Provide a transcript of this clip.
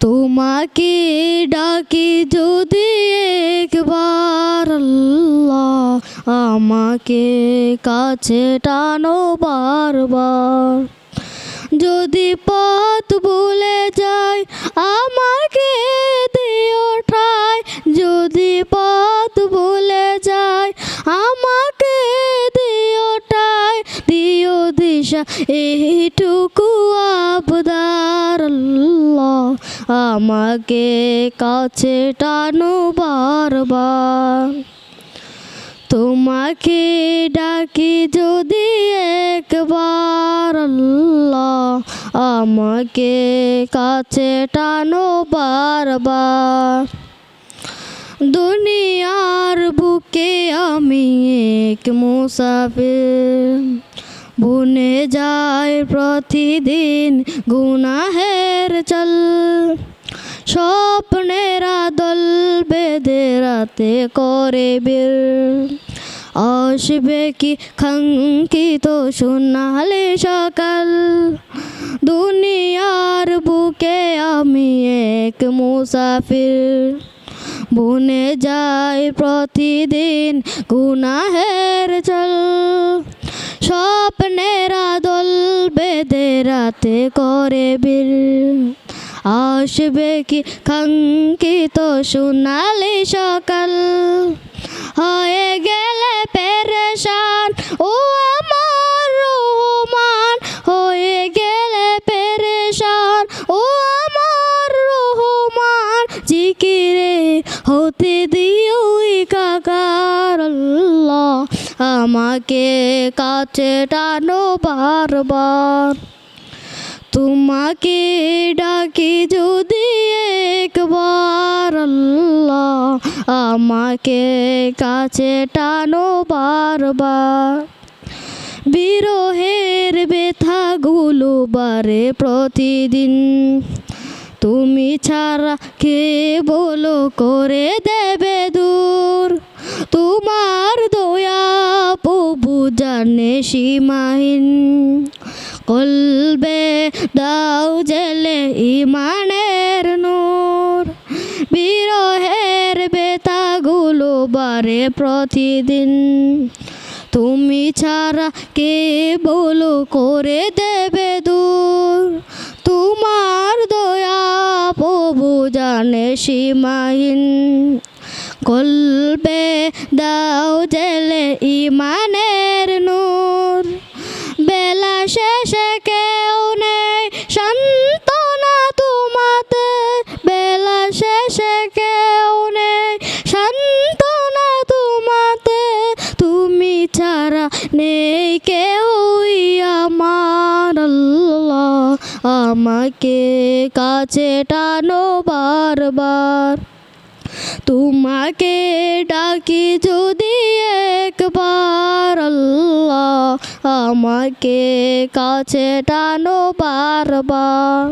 তোমাকে ডাকি যদি একবার আল্লাহ, আমাকে কাছে টানো বারবার। যদি পথ ভুলে যাই আমাকে দিও ঠাই, যদি পথ ভুলে যাই আমাকে দিও ঠাই, দিও দিশা এইটুকু আবদার আল্লাহ, আমাকে কাছে টানো বারবার। তোমাকে ডাকি যদি একবার আল্লাহ, আমাকে কাছে টানো বারবার। দুনিয়ার বুকে আমি এক মুসাফির, বুনে যায় প্রতিদিন গুনাহের চল। স্বপ্নেরা দল বেঁধে রাতে করে বের, আসবে কি কাঙ্ক্ষিত সোনালি সকাল। দুনিয়ার বুকে আমি এক মুসাফির, বুনে যায় প্রতিদিন গুনাহের চল। স্বপ্নেরা দল বেঁধে রাতে করে বীর, আসবে কি কাঙ্ক্ষিত সোনালি সকাল। হয়ে গেলে পেরেশান ও আমার রহমান, হয়ে গেলে পেরেশান ও আমার রহমান। জিকিরে হতে দিও একাকার আল্লাহ, আমাকে কাছে টানো বারবার। তোমাকে ডাকি যদি একবার আল্লাহ, আমাকে কাছে টানো বারবার। বিরহের ব্যথাগুলো বারে প্রতিদিন, তুমি ছাড়া কে বলো করে দেবে দূর। তোমার দয়া প্রভু জানে সীমাহীন, কলবে দাও জেলে ইমানের নূর। বিরহের ব্যথাগুলো বারে প্রতিদিন, তুমি ছাড়া কে বলো করে দেবে দূর। তোমার দয়া প্রভু জানে সীমাহীন, কলবে দাও জেলে ইমানের নূর। বেলা শেষে কেউ নেই সান্ত্বনা তোমাতে, বেলা শেষে কেউ নেই সান্ত্বনা তোমাতে। তুমি ছাড়া নেই কেউই আমার আল্লাহ, আমাকে কাছে টানো বারবার। তোমাকে ডাকি যদি একবার আল্লাহ, আমাকে কাছে টানো বারবার।